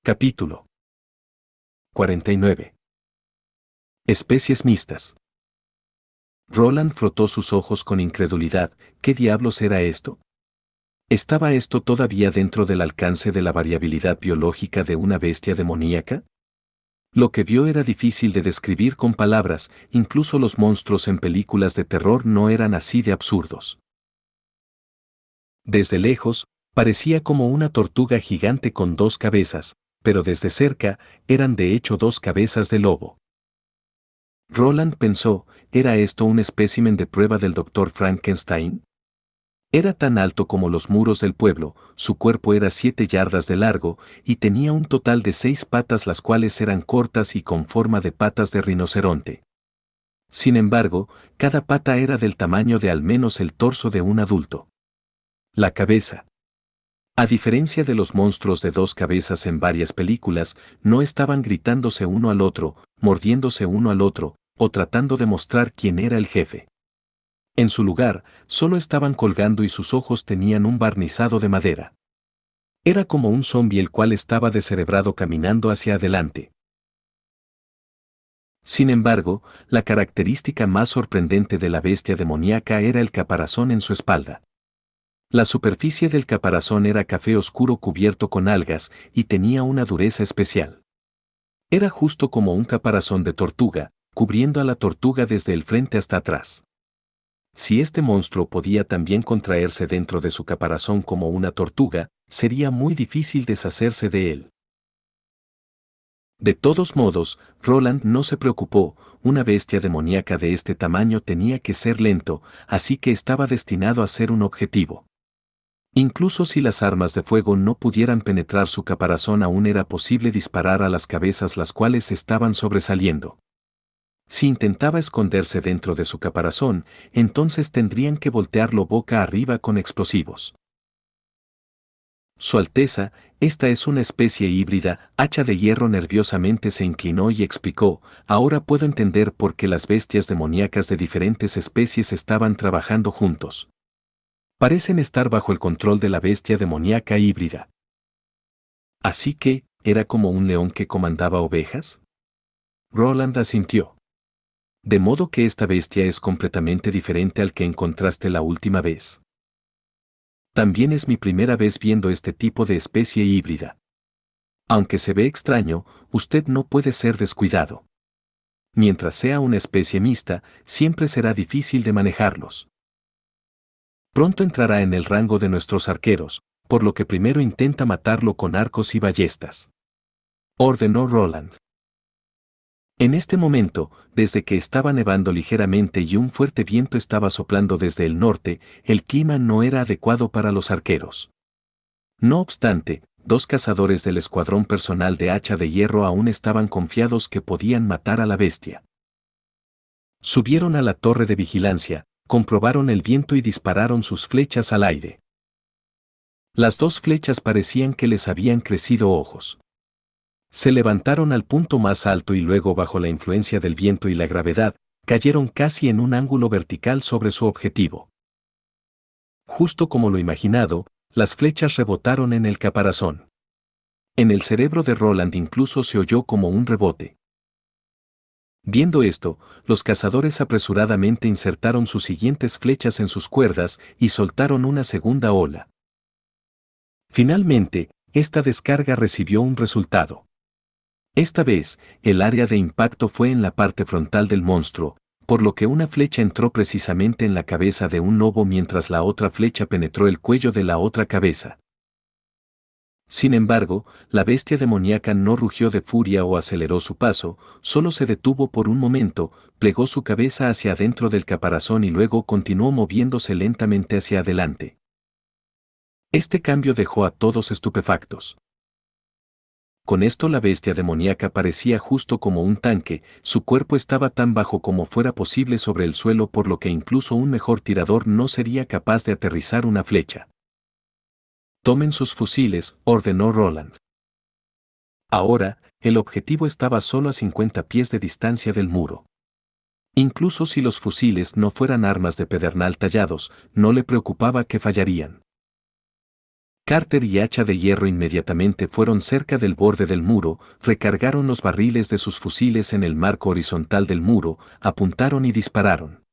Capítulo 49. Especies mixtas. Roland frotó sus ojos con incredulidad. ¿Qué diablos era esto? ¿Estaba esto todavía dentro del alcance de la variabilidad biológica de una bestia demoníaca? Lo que vio era difícil de describir con palabras, incluso los monstruos en películas de terror no eran así de absurdos. Desde lejos, parecía como una tortuga gigante con dos cabezas, pero desde cerca, eran de hecho dos cabezas de lobo. Roland pensó, ¿era esto un espécimen de prueba del Dr. Frankenstein? Era tan alto como los muros del pueblo, su cuerpo era 7 yardas de largo, y tenía un total de 6 patas las cuales eran cortas y con forma de patas de rinoceronte. Sin embargo, cada pata era del tamaño de al menos el torso de un adulto. La cabeza. A diferencia de los monstruos de dos cabezas en varias películas, no estaban gritándose uno al otro, mordiéndose uno al otro, o tratando de mostrar quién era el jefe. En su lugar, solo estaban colgando y sus ojos tenían un barnizado de madera. Era como un zombi el cual estaba descerebrado caminando hacia adelante. Sin embargo, la característica más sorprendente de la bestia demoníaca era el caparazón en su espalda. La superficie del caparazón era café oscuro cubierto con algas y tenía una dureza especial. Era justo como un caparazón de tortuga, cubriendo a la tortuga desde el frente hasta atrás. Si este monstruo podía también contraerse dentro de su caparazón como una tortuga, sería muy difícil deshacerse de él. De todos modos, Roland no se preocupó, una bestia demoníaca de este tamaño tenía que ser lento, así que estaba destinado a ser un objetivo. Incluso si las armas de fuego no pudieran penetrar su caparazón, aún era posible disparar a las cabezas las cuales estaban sobresaliendo. Si intentaba esconderse dentro de su caparazón, entonces tendrían que voltearlo boca arriba con explosivos. Su Alteza, esta es una especie híbrida. Hacha de Hierro nerviosamente se inclinó y explicó, ahora puedo entender por qué las bestias demoníacas de diferentes especies estaban trabajando juntos. Parecen estar bajo el control de la bestia demoníaca híbrida. Así que, ¿era como un león que comandaba ovejas? Roland asintió. De modo que esta bestia es completamente diferente al que encontraste la última vez. También es mi primera vez viendo este tipo de especie híbrida. Aunque se ve extraño, usted no puede ser descuidado. Mientras sea una especie mixta, siempre será difícil de manejarlos. Pronto entrará en el rango de nuestros arqueros, por lo que primero intenta matarlo con arcos y ballestas. Ordenó Roland. En este momento, desde que estaba nevando ligeramente y un fuerte viento estaba soplando desde el norte, el clima no era adecuado para los arqueros. No obstante, 2 cazadores del escuadrón personal de Hacha de Hierro aún estaban confiados que podían matar a la bestia. Subieron a la torre de vigilancia, comprobaron el viento y dispararon sus flechas al aire. Las 2 flechas parecían que les habían crecido ojos. Se levantaron al punto más alto y luego, bajo la influencia del viento y la gravedad, cayeron casi en un ángulo vertical sobre su objetivo. Justo como lo imaginado, las flechas rebotaron en el caparazón. En el cerebro de Roland incluso se oyó como un rebote. Viendo esto, los cazadores apresuradamente insertaron sus siguientes flechas en sus cuerdas y soltaron una segunda ola. Finalmente, esta descarga recibió un resultado. Esta vez, el área de impacto fue en la parte frontal del monstruo, por lo que una flecha entró precisamente en la cabeza de un lobo mientras la otra flecha penetró el cuello de la otra cabeza. Sin embargo, la bestia demoníaca no rugió de furia o aceleró su paso, solo se detuvo por un momento, plegó su cabeza hacia adentro del caparazón y luego continuó moviéndose lentamente hacia adelante. Este cambio dejó a todos estupefactos. Con esto la bestia demoníaca parecía justo como un tanque, su cuerpo estaba tan bajo como fuera posible sobre el suelo, por lo que incluso un mejor tirador no sería capaz de aterrizar una flecha. Tomen sus fusiles, ordenó Roland. Ahora, el objetivo estaba solo a 50 pies de distancia del muro. Incluso si los fusiles no fueran armas de pedernal tallados, no le preocupaba que fallarían. Carter y Hacha de Hierro inmediatamente fueron cerca del borde del muro, recargaron los barriles de sus fusiles en el marco horizontal del muro, apuntaron y dispararon.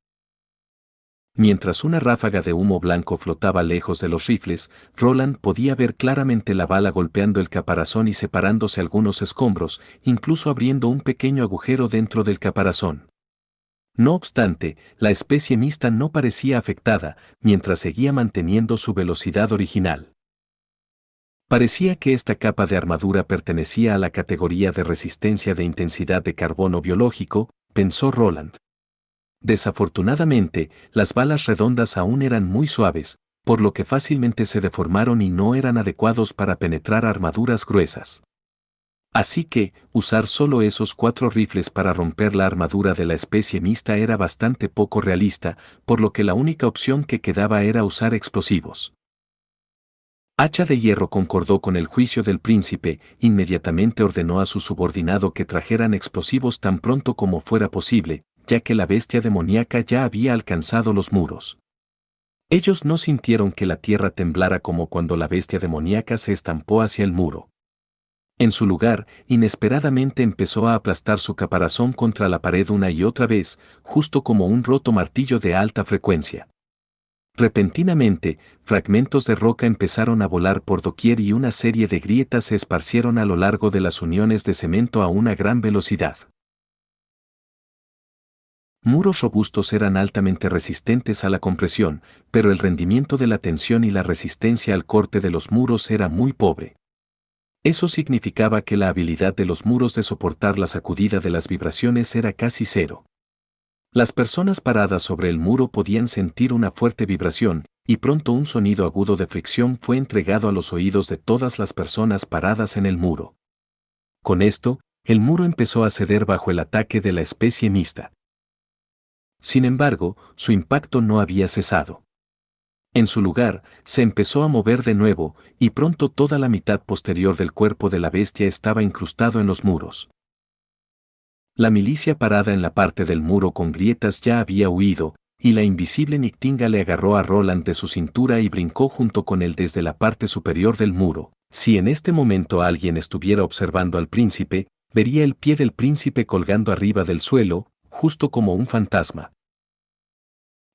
Mientras una ráfaga de humo blanco flotaba lejos de los rifles, Roland podía ver claramente la bala golpeando el caparazón y separándose algunos escombros, incluso abriendo un pequeño agujero dentro del caparazón. No obstante, la especie mixta no parecía afectada, mientras seguía manteniendo su velocidad original. Parecía que esta capa de armadura pertenecía a la categoría de resistencia de intensidad de carbono biológico, pensó Roland. Desafortunadamente, las balas redondas aún eran muy suaves, por lo que fácilmente se deformaron y no eran adecuados para penetrar armaduras gruesas. Así que, usar solo esos 4 rifles para romper la armadura de la especie mixta era bastante poco realista, por lo que la única opción que quedaba era usar explosivos. Hacha de Hierro concordó con el juicio del príncipe, inmediatamente ordenó a su subordinado que trajeran explosivos tan pronto como fuera posible, ya que la bestia demoníaca ya había alcanzado los muros. Ellos no sintieron que la tierra temblara como cuando la bestia demoníaca se estampó hacia el muro. En su lugar, inesperadamente empezó a aplastar su caparazón contra la pared una y otra vez, justo como un roto martillo de alta frecuencia. Repentinamente, fragmentos de roca empezaron a volar por doquier y una serie de grietas se esparcieron a lo largo de las uniones de cemento a una gran velocidad. Muros robustos eran altamente resistentes a la compresión, pero el rendimiento de la tensión y la resistencia al corte de los muros era muy pobre. Eso significaba que la habilidad de los muros de soportar la sacudida de las vibraciones era casi cero. Las personas paradas sobre el muro podían sentir una fuerte vibración, y pronto un sonido agudo de fricción fue entregado a los oídos de todas las personas paradas en el muro. Con esto, el muro empezó a ceder bajo el ataque de la especie mixta. Sin embargo, su impacto no había cesado. En su lugar, se empezó a mover de nuevo, y pronto toda la mitad posterior del cuerpo de la bestia estaba incrustado en los muros. La milicia parada en la parte del muro con grietas ya había huido, y la invisible Nictinga le agarró a Roland de su cintura y brincó junto con él desde la parte superior del muro. Si en este momento alguien estuviera observando al príncipe, vería el pie del príncipe colgando arriba del suelo, justo como un fantasma.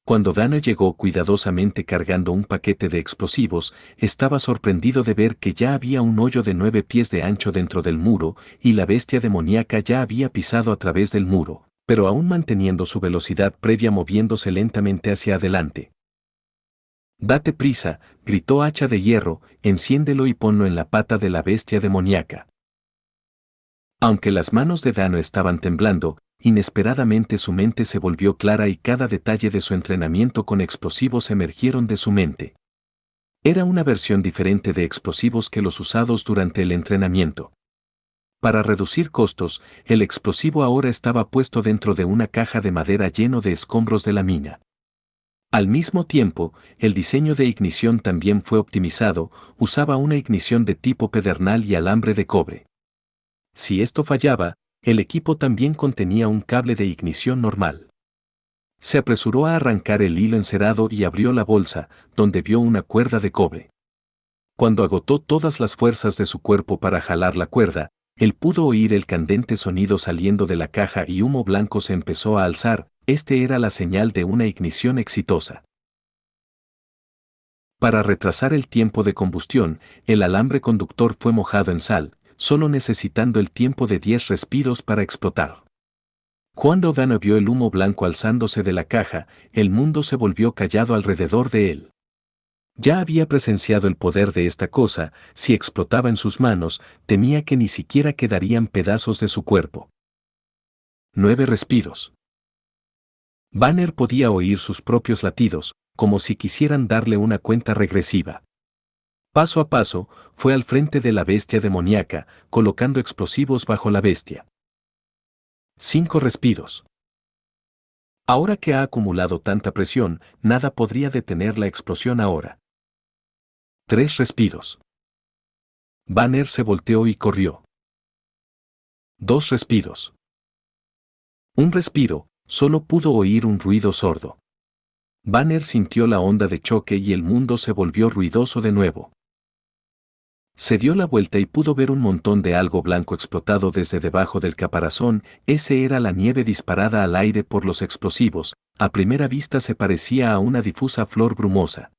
Cuando Dano llegó cuidadosamente cargando un paquete de explosivos, estaba sorprendido de ver que ya había un hoyo de 9 pies de ancho dentro del muro, y la bestia demoníaca ya había pisado a través del muro, pero aún manteniendo su velocidad previa moviéndose lentamente hacia adelante. «Date prisa», gritó Hacha de Hierro, «enciéndelo y ponlo en la pata de la bestia demoníaca». Aunque las manos de Dano estaban temblando, inesperadamente su mente se volvió clara y cada detalle de su entrenamiento con explosivos emergieron de su mente. Era una versión diferente de explosivos que los usados durante el entrenamiento. Para reducir costos, el explosivo ahora estaba puesto dentro de una caja de madera lleno de escombros de la mina. Al mismo tiempo, el diseño de ignición también fue optimizado, usaba una ignición de tipo pedernal y alambre de cobre. Si esto fallaba, el equipo también contenía un cable de ignición normal. Se apresuró a arrancar el hilo encerado y abrió la bolsa, donde vio una cuerda de cobre. Cuando agotó todas las fuerzas de su cuerpo para jalar la cuerda, él pudo oír el candente sonido saliendo de la caja y humo blanco se empezó a alzar. Este era la señal de una ignición exitosa. Para retrasar el tiempo de combustión, el alambre conductor fue mojado en sal, solo necesitando el tiempo de 10 respiros para explotar. Cuando Dano vio el humo blanco alzándose de la caja, el mundo se volvió callado alrededor de él. Ya había presenciado el poder de esta cosa, si explotaba en sus manos, temía que ni siquiera quedarían pedazos de su cuerpo. 9 respiros. Banner podía oír sus propios latidos, como si quisieran darle una cuenta regresiva. Paso a paso, fue al frente de la bestia demoníaca, colocando explosivos bajo la bestia. 5 respiros. Ahora que ha acumulado tanta presión, nada podría detener la explosión ahora. 3 respiros. Banner se volteó y corrió. 2 respiros. Un respiro, solo pudo oír un ruido sordo. Banner sintió la onda de choque y el mundo se volvió ruidoso de nuevo. Se dio la vuelta y pudo ver un montón de algo blanco explotado desde debajo del caparazón. Ese era la nieve disparada al aire por los explosivos. A primera vista se parecía a una difusa flor brumosa.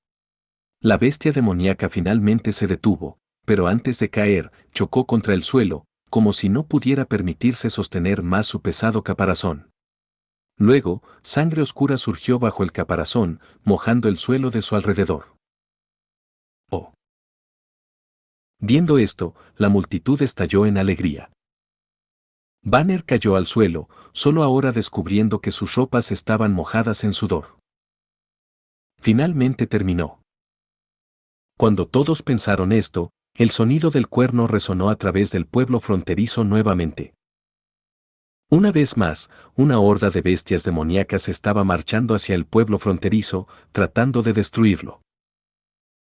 La bestia demoníaca finalmente se detuvo, pero antes de caer, chocó contra el suelo, como si no pudiera permitirse sostener más su pesado caparazón. Luego, sangre oscura surgió bajo el caparazón, mojando el suelo de su alrededor. Oh. Viendo esto, la multitud estalló en alegría. Banner cayó al suelo, solo ahora descubriendo que sus ropas estaban mojadas en sudor. Finalmente terminó. Cuando todos pensaron esto, el sonido del cuerno resonó a través del pueblo fronterizo nuevamente. Una vez más, una horda de bestias demoníacas estaba marchando hacia el pueblo fronterizo, tratando de destruirlo.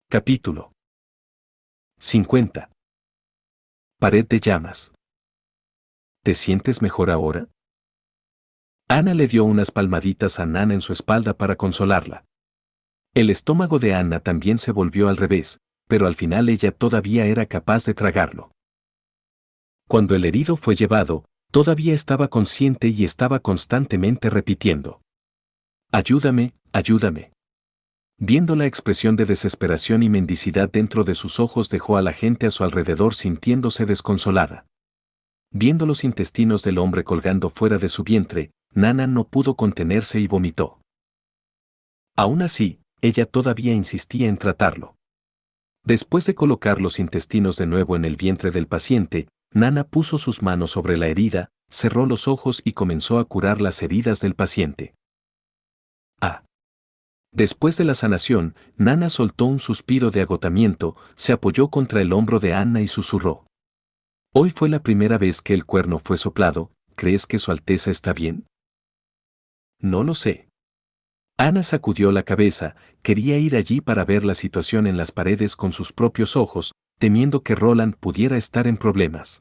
Capítulo 50. Pared de llamas. ¿Te sientes mejor ahora? Ana le dio unas palmaditas a Nana en su espalda para consolarla. El estómago de Ana también se volvió al revés, pero al final ella todavía era capaz de tragarlo. Cuando el herido fue llevado, todavía estaba consciente y estaba constantemente repitiendo: «Ayúdame, ayúdame». Viendo la expresión de desesperación y mendicidad dentro de sus ojos, dejó a la gente a su alrededor sintiéndose desconsolada. Viendo los intestinos del hombre colgando fuera de su vientre, Nana no pudo contenerse y vomitó. Aún así, ella todavía insistía en tratarlo. Después de colocar los intestinos de nuevo en el vientre del paciente, Nana puso sus manos sobre la herida, cerró los ojos y comenzó a curar las heridas del paciente. Después de la sanación, Nana soltó un suspiro de agotamiento, se apoyó contra el hombro de Ana y susurró: «Hoy fue la primera vez que el cuerno fue soplado. ¿Crees que Su Alteza está bien?» «No lo sé». Ana sacudió la cabeza, quería ir allí para ver la situación en las paredes con sus propios ojos, temiendo que Roland pudiera estar en problemas.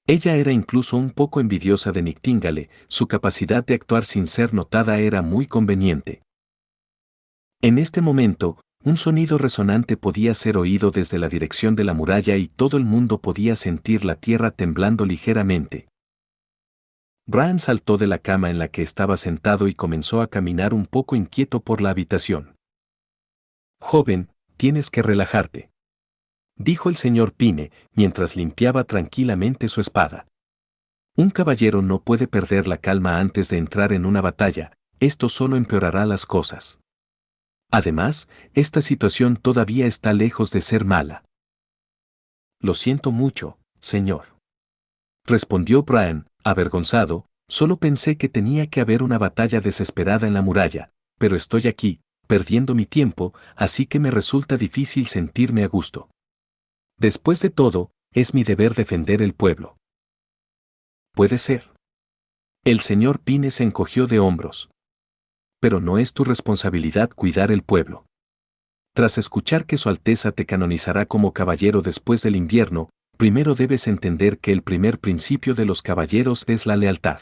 Ella era incluso un poco envidiosa de Nightingale, su capacidad de actuar sin ser notada era muy conveniente. En este momento, un sonido resonante podía ser oído desde la dirección de la muralla y todo el mundo podía sentir la tierra temblando ligeramente. Bran saltó de la cama en la que estaba sentado y comenzó a caminar un poco inquieto por la habitación. «Joven, tienes que relajarte», dijo el señor Pine, mientras limpiaba tranquilamente su espada. «Un caballero no puede perder la calma antes de entrar en una batalla, esto solo empeorará las cosas. Además, esta situación todavía está lejos de ser mala». «Lo siento mucho, señor», respondió Bran, avergonzado. «Solo pensé que tenía que haber una batalla desesperada en la muralla, pero estoy aquí, perdiendo mi tiempo, así que me resulta difícil sentirme a gusto. Después de todo, es mi deber defender el pueblo». «Puede ser». El señor Pine se encogió de hombros. «Pero no es tu responsabilidad cuidar el pueblo. Tras escuchar que Su Alteza te canonizará como caballero después del invierno, primero debes entender que el primer principio de los caballeros es la lealtad.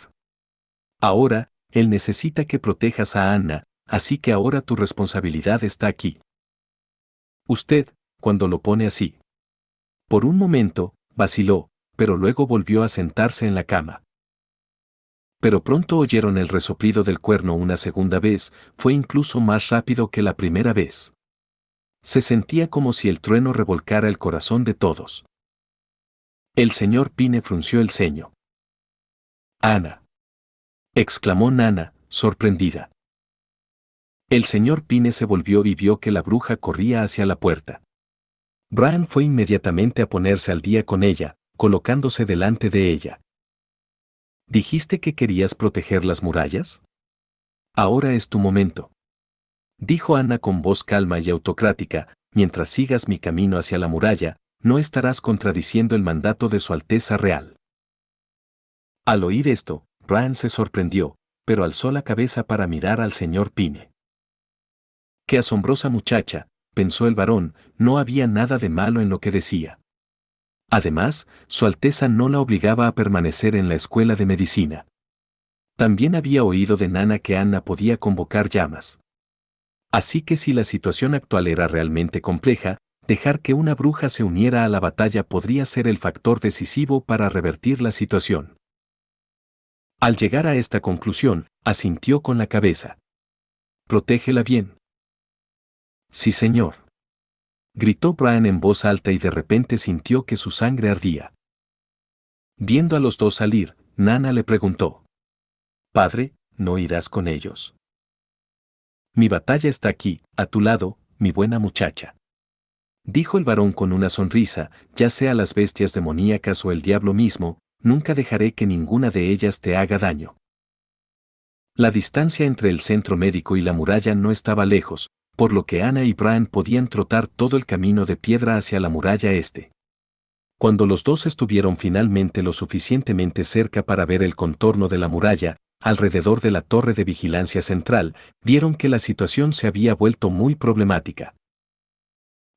Ahora, él necesita que protejas a Anna, así que ahora tu responsabilidad está aquí». «Usted, cuando lo pone así». Por un momento, vaciló, pero luego volvió a sentarse en la cama. Pero pronto oyeron el resoplido del cuerno una segunda vez, fue incluso más rápido que la primera vez. Se sentía como si el trueno revolcara el corazón de todos. El señor Pine frunció el ceño. «Ana», exclamó Nana, sorprendida. El señor Pine se volvió y vio que la bruja corría hacia la puerta. Bran fue inmediatamente a ponerse al día con ella, colocándose delante de ella. «¿Dijiste que querías proteger las murallas? Ahora es tu momento», dijo Ana con voz calma y autocrática. «Mientras sigas mi camino hacia la muralla, no estarás contradiciendo el mandato de Su Alteza Real». Al oír esto, Bran se sorprendió, pero alzó la cabeza para mirar al señor Pine. «Qué asombrosa muchacha», pensó el varón, no había nada de malo en lo que decía. Además, Su Alteza no la obligaba a permanecer en la escuela de medicina. También había oído de Nana que Anna podía convocar llamas. Así que si la situación actual era realmente compleja, dejar que una bruja se uniera a la batalla podría ser el factor decisivo para revertir la situación. Al llegar a esta conclusión, asintió con la cabeza. «Protégela bien». «Sí, señor», gritó Bran en voz alta y de repente sintió que su sangre ardía. Viendo a los dos salir, Nana le preguntó: «Padre, ¿no irás con ellos?» «Mi batalla está aquí, a tu lado, mi buena muchacha», dijo el varón con una sonrisa. «Ya sea las bestias demoníacas o el diablo mismo, nunca dejaré que ninguna de ellas te haga daño». La distancia entre el centro médico y la muralla no estaba lejos, por lo que Ana y Bran podían trotar todo el camino de piedra hacia la muralla este. Cuando los dos estuvieron finalmente lo suficientemente cerca para ver el contorno de la muralla, alrededor de la torre de vigilancia central, vieron que la situación se había vuelto muy problemática.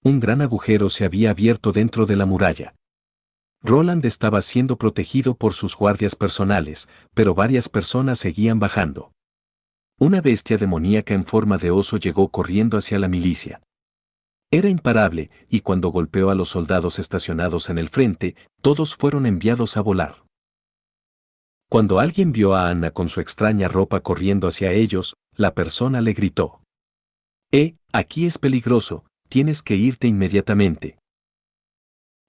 Un gran agujero se había abierto dentro de la muralla. Roland estaba siendo protegido por sus guardias personales, pero varias personas seguían bajando. Una bestia demoníaca en forma de oso llegó corriendo hacia la milicia. Era imparable, y cuando golpeó a los soldados estacionados en el frente, todos fueron enviados a volar. Cuando alguien vio a Anna con su extraña ropa corriendo hacia ellos, la persona le gritó: aquí es peligroso, tienes que irte inmediatamente».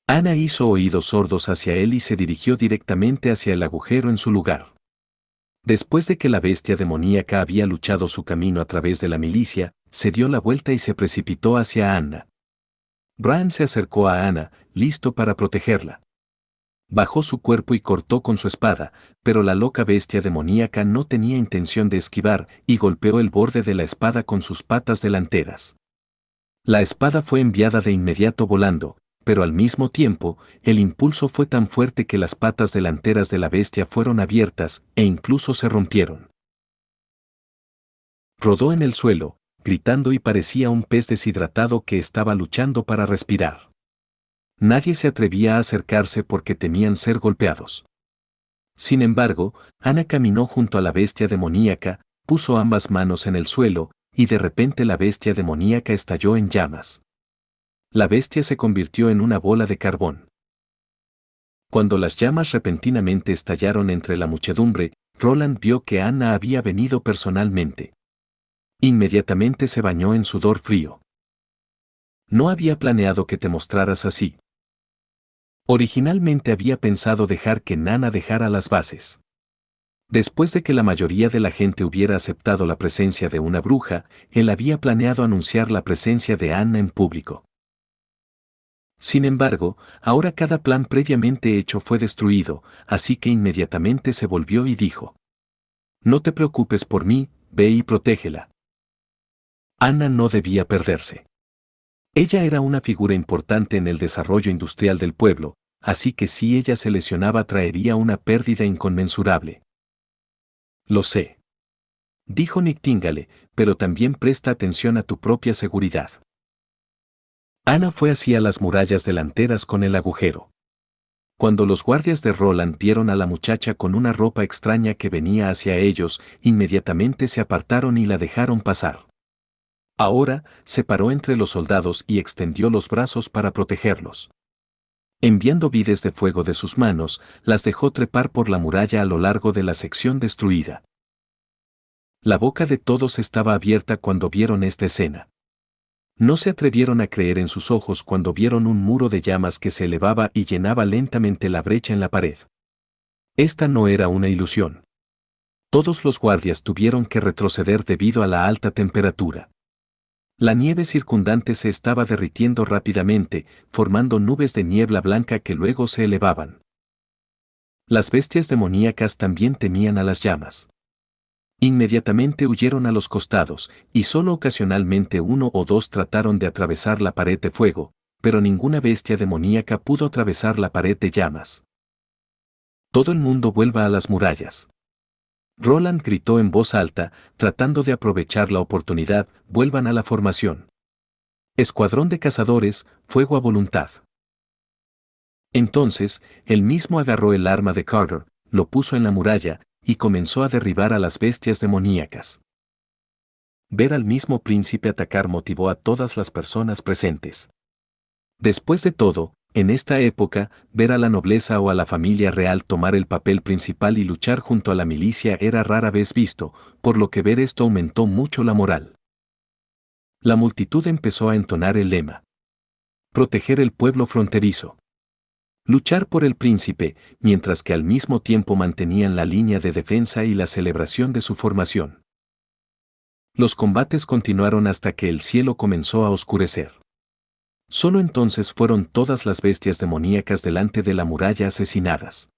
Ana hizo oídos sordos hacia él y se dirigió directamente hacia el agujero en su lugar. Después de que la bestia demoníaca había luchado su camino a través de la milicia, se dio la vuelta y se precipitó hacia Anna. Bran se acercó a Ana, listo para protegerla. Bajó su cuerpo y cortó con su espada, pero la loca bestia demoníaca no tenía intención de esquivar y golpeó el borde de la espada con sus patas delanteras. La espada fue enviada de inmediato volando, pero al mismo tiempo, el impulso fue tan fuerte que las patas delanteras de la bestia fueron abiertas e incluso se rompieron. Rodó en el suelo, gritando, y parecía un pez deshidratado que estaba luchando para respirar. Nadie se atrevía a acercarse porque temían ser golpeados. Sin embargo, Ana caminó junto a la bestia demoníaca, puso ambas manos en el suelo, y de repente la bestia demoníaca estalló en llamas. La bestia se convirtió en una bola de carbón. Cuando las llamas repentinamente estallaron entre la muchedumbre, Roland vio que Anna había venido personalmente. Inmediatamente se bañó en sudor frío. «No había planeado que te mostraras así». Originalmente había pensado dejar que Nana dejara las bases. Después de que la mayoría de la gente hubiera aceptado la presencia de una bruja, él había planeado anunciar la presencia de Anna en público. Sin embargo, ahora cada plan previamente hecho fue destruido, así que inmediatamente se volvió y dijo: «No te preocupes por mí, ve y protégela». Anna no debía perderse. Ella era una figura importante en el desarrollo industrial del pueblo, así que si ella se lesionaba traería una pérdida inconmensurable. «Lo sé», dijo Nightingale, «pero también presta atención a tu propia seguridad». Ana fue hacia las murallas delanteras con el agujero. Cuando los guardias de Roland vieron a la muchacha con una ropa extraña que venía hacia ellos, inmediatamente se apartaron y la dejaron pasar. Ahora, se paró entre los soldados y extendió los brazos para protegerlos. Enviando vides de fuego de sus manos, las dejó trepar por la muralla a lo largo de la sección destruida. La boca de todos estaba abierta cuando vieron esta escena. No se atrevieron a creer en sus ojos cuando vieron un muro de llamas que se elevaba y llenaba lentamente la brecha en la pared. Esta no era una ilusión. Todos los guardias tuvieron que retroceder debido a la alta temperatura. La nieve circundante se estaba derritiendo rápidamente, formando nubes de niebla blanca que luego se elevaban. Las bestias demoníacas también temían a las llamas. Inmediatamente huyeron a los costados, y solo ocasionalmente uno o dos trataron de atravesar la pared de fuego, pero ninguna bestia demoníaca pudo atravesar la pared de llamas. «Todo el mundo vuelva a las murallas». Roland gritó en voz alta, tratando de aprovechar la oportunidad: «Vuelvan a la formación. Escuadrón de cazadores, fuego a voluntad». Entonces, él mismo agarró el arma de Carter, lo puso en la muralla, y comenzó a derribar a las bestias demoníacas. Ver al mismo príncipe atacar motivó a todas las personas presentes. Después de todo, en esta época, ver a la nobleza o a la familia real tomar el papel principal y luchar junto a la milicia era rara vez visto, por lo que ver esto aumentó mucho la moral. La multitud empezó a entonar el lema: proteger el pueblo fronterizo. Luchar por el príncipe, mientras que al mismo tiempo mantenían la línea de defensa y la celebración de su formación. Los combates continuaron hasta que el cielo comenzó a oscurecer. Solo entonces fueron todas las bestias demoníacas delante de la muralla asesinadas.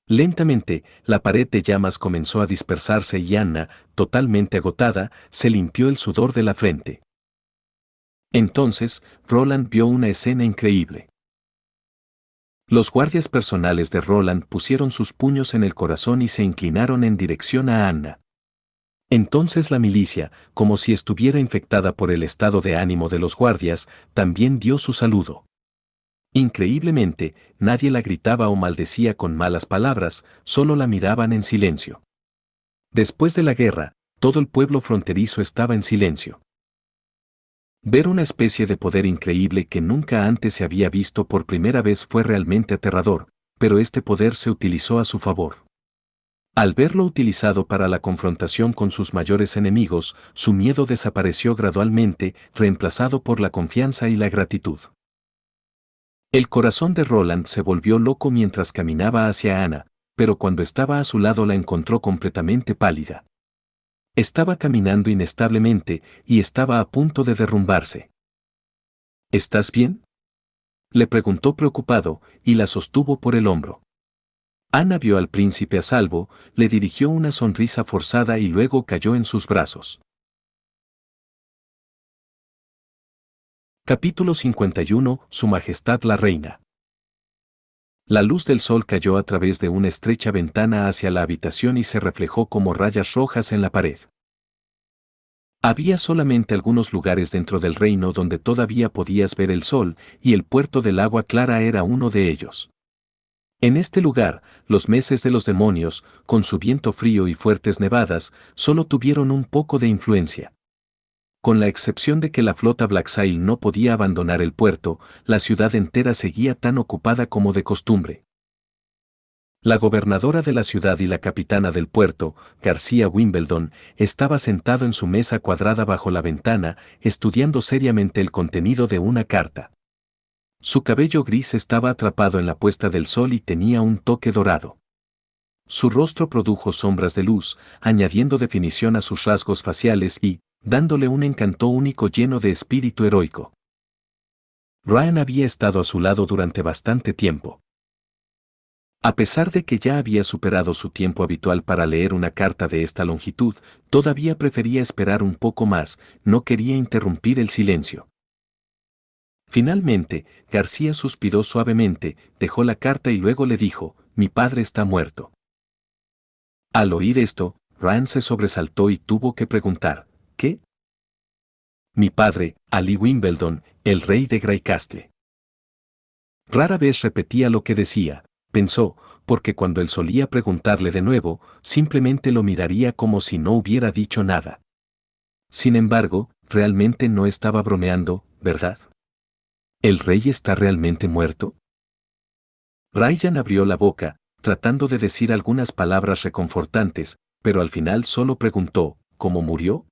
Lentamente, la pared de llamas comenzó a dispersarse y Anna, totalmente agotada, se limpió el sudor de la frente. Entonces, Roland vio una escena increíble. Los guardias personales de Roland pusieron sus puños en el corazón y se inclinaron en dirección a Anna. Entonces la milicia, como si estuviera infectada por el estado de ánimo de los guardias, también dio su saludo. Increíblemente, nadie la gritaba o maldecía con malas palabras, solo la miraban en silencio. Después de la guerra, todo el pueblo fronterizo estaba en silencio. Ver una especie de poder increíble que nunca antes se había visto por primera vez fue realmente aterrador, pero este poder se utilizó a su favor. Al verlo utilizado para la confrontación con sus mayores enemigos, su miedo desapareció gradualmente, reemplazado por la confianza y la gratitud. El corazón de Roland se volvió loco mientras caminaba hacia Anna, pero cuando estaba a su lado la encontró completamente pálida. Estaba caminando inestablemente y estaba a punto de derrumbarse. ¿Estás bien?, le preguntó preocupado, y la sostuvo por el hombro. Anna vio al príncipe a salvo, le dirigió una sonrisa forzada y luego cayó en sus brazos. Capítulo 51. Su Majestad la Reina. La luz del sol cayó a través de una estrecha ventana hacia la habitación y se reflejó como rayas rojas en la pared. Había solamente algunos lugares dentro del reino donde todavía podías ver el sol, y el puerto del agua clara era uno de ellos. En este lugar, los meses de los demonios, con su viento frío y fuertes nevadas, solo tuvieron un poco de influencia. Con la excepción de que la flota Blacksail no podía abandonar el puerto, la ciudad entera seguía tan ocupada como de costumbre. La gobernadora de la ciudad y la capitana del puerto, García Wimbledon, estaba sentado en su mesa cuadrada bajo la ventana, estudiando seriamente el contenido de una carta. Su cabello gris estaba atrapado en la puesta del sol y tenía un toque dorado. Su rostro produjo sombras de luz, añadiendo definición a sus rasgos faciales y, dándole un encanto único lleno de espíritu heroico. Ryan había estado a su lado durante bastante tiempo. A pesar de que ya había superado su tiempo habitual para leer una carta de esta longitud, todavía prefería esperar un poco más, no quería interrumpir el silencio. Finalmente, García suspiró suavemente, dejó la carta y luego le dijo: «Mi padre está muerto». Al oír esto, Ryan se sobresaltó y tuvo que preguntar: «¿Qué?». «Mi padre, Ali Wimbledon, el rey de Greycastle». Rara vez repetía lo que decía, pensó, porque cuando él solía preguntarle de nuevo, simplemente lo miraría como si no hubiera dicho nada. Sin embargo, realmente no estaba bromeando, ¿verdad? ¿El rey está realmente muerto? Ryan abrió la boca, tratando de decir algunas palabras reconfortantes, pero al final solo preguntó: ¿cómo murió?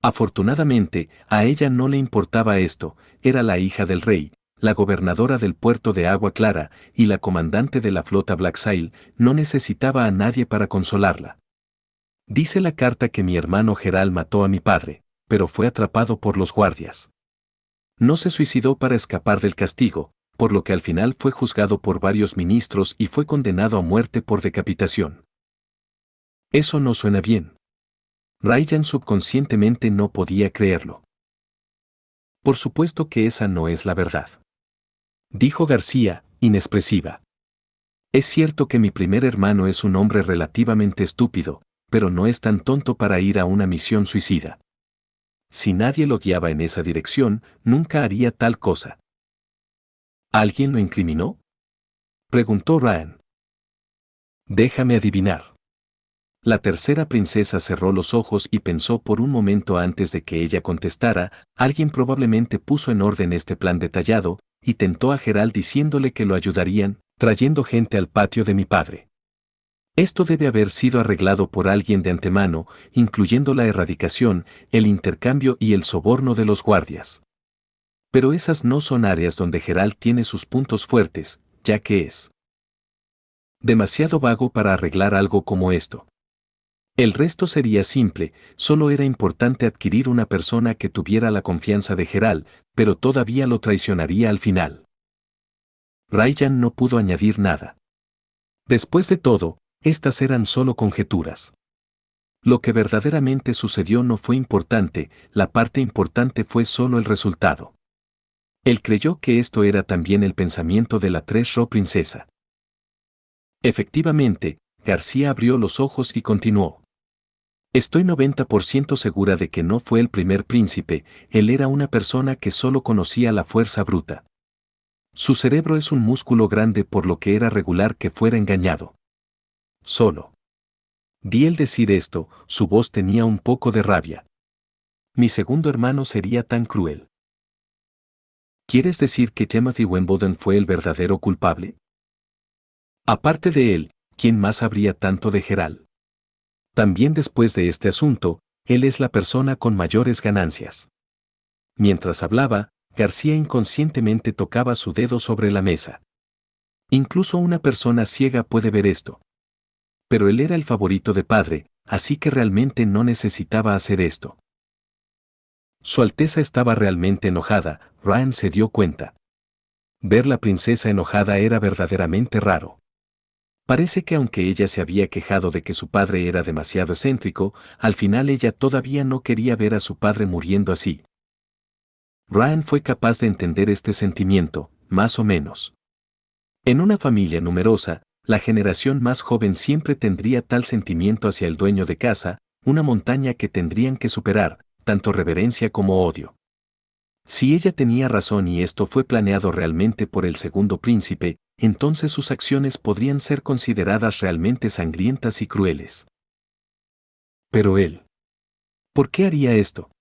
Afortunadamente, a ella no le importaba esto, era la hija del rey, la gobernadora del puerto de Agua Clara, y la comandante de la flota Blacksail, no necesitaba a nadie para consolarla. Dice la carta que mi hermano Gerald mató a mi padre, pero fue atrapado por los guardias. No se suicidó para escapar del castigo, por lo que al final fue juzgado por varios ministros y fue condenado a muerte por decapitación. Eso no suena bien. Ryan subconscientemente no podía creerlo. Por supuesto que esa no es la verdad, dijo García, inexpresiva. Es cierto que mi primer hermano es un hombre relativamente estúpido, pero no es tan tonto para ir a una misión suicida. Si nadie lo guiaba en esa dirección, nunca haría tal cosa. ¿Alguien lo incriminó?, preguntó Ryan. Déjame adivinar. La tercera princesa cerró los ojos y pensó por un momento antes de que ella contestara. Alguien probablemente puso en orden este plan detallado, y tentó a Geralt diciéndole que lo ayudarían, trayendo gente al patio de mi padre. Esto debe haber sido arreglado por alguien de antemano, incluyendo la erradicación, el intercambio y el soborno de los guardias. Pero esas no son áreas donde Geralt tiene sus puntos fuertes, ya que es demasiado vago para arreglar algo como esto. El resto sería simple, solo era importante adquirir una persona que tuviera la confianza de Geralt, pero todavía lo traicionaría al final. Rayan no pudo añadir nada. Después de todo, estas eran solo conjeturas. Lo que verdaderamente sucedió no fue importante, la parte importante fue solo el resultado. Él creyó que esto era también el pensamiento de la Tres-Ro princesa. Efectivamente, García abrió los ojos y continuó. Estoy 90% segura de que no fue el primer príncipe, él era una persona que solo conocía la fuerza bruta. Su cerebro es un músculo grande por lo que era regular que fuera engañado. Solo. Di el decir esto, su voz tenía un poco de rabia. Mi segundo hermano sería tan cruel. ¿Quieres decir que Timothy Wimbledon fue el verdadero culpable? Aparte de él, ¿quién más habría tanto de Geralt? También después de este asunto, él es la persona con mayores ganancias. Mientras hablaba, García inconscientemente tocaba su dedo sobre la mesa. Incluso una persona ciega puede ver esto. Pero él era el favorito de padre, así que realmente no necesitaba hacer esto. Su Alteza estaba realmente enojada, Ryan se dio cuenta. Ver la princesa enojada era verdaderamente raro. Parece que aunque ella se había quejado de que su padre era demasiado excéntrico, al final ella todavía no quería ver a su padre muriendo así. Ryan fue capaz de entender este sentimiento, más o menos. En una familia numerosa, la generación más joven siempre tendría tal sentimiento hacia el dueño de casa, una montaña que tendrían que superar, tanto reverencia como odio. Si ella tenía razón y esto fue planeado realmente por el segundo príncipe, entonces sus acciones podrían ser consideradas realmente sangrientas y crueles. Pero él. ¿Por qué haría esto?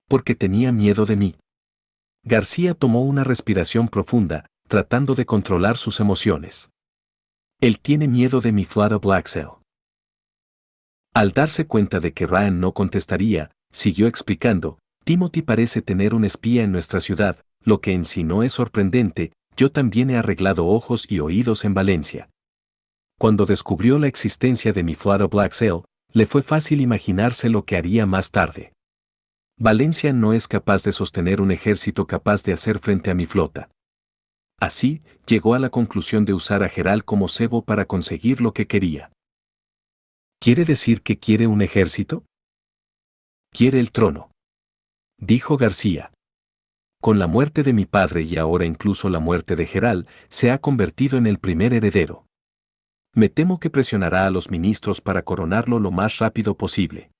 Porque tenía miedo de mí. García tomó una respiración profunda, tratando de controlar sus emociones. Él tiene miedo de mi Flora Blacksell. Al darse cuenta de que Ryan no contestaría, siguió explicando, Timothy parece tener un espía en nuestra ciudad, lo que en sí no es sorprendente, yo también he arreglado ojos y oídos en Valencia. Cuando descubrió la existencia de mi Flora Blacksell, le fue fácil imaginarse lo que haría más tarde. Valencia no es capaz de sostener un ejército capaz de hacer frente a mi flota. Así, llegó a la conclusión de usar a Geralt como cebo para conseguir lo que quería. ¿Quiere decir que quiere un ejército? Quiere el trono, dijo García. Con la muerte de mi padre y ahora incluso la muerte de Geralt, se ha convertido en el primer heredero. Me temo que presionará a los ministros para coronarlo lo más rápido posible.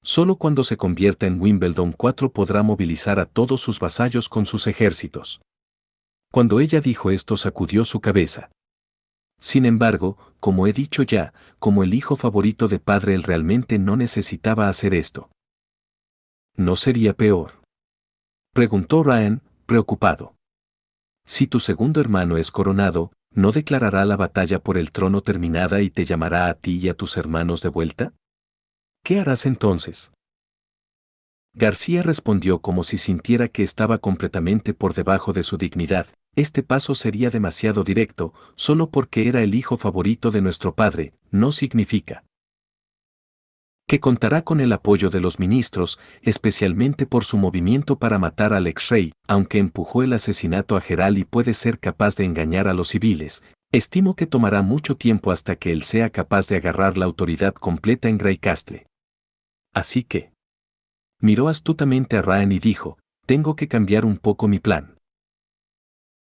Solo cuando se convierta en Wimbledon 4 podrá movilizar a todos sus vasallos con sus ejércitos. Cuando ella dijo esto sacudió su cabeza. Sin embargo, como he dicho ya, como el hijo favorito de padre él realmente no necesitaba hacer esto. ¿No sería peor? Preguntó Ryan, preocupado. Si tu segundo hermano es coronado, ¿no declarará la batalla por el trono terminada y te llamará a ti y a tus hermanos de vuelta? ¿Qué harás entonces? García respondió como si sintiera que estaba completamente por debajo de su dignidad. Este paso sería demasiado directo, solo porque era el hijo favorito de nuestro padre, no significa que contará con el apoyo de los ministros, especialmente por su movimiento para matar al ex-rey, aunque empujó el asesinato a Geralt y puede ser capaz de engañar a los civiles. Estimo que tomará mucho tiempo hasta que él sea capaz de agarrar la autoridad completa en Greycastle. Así que miró astutamente a Ryan y dijo, tengo que cambiar un poco mi plan.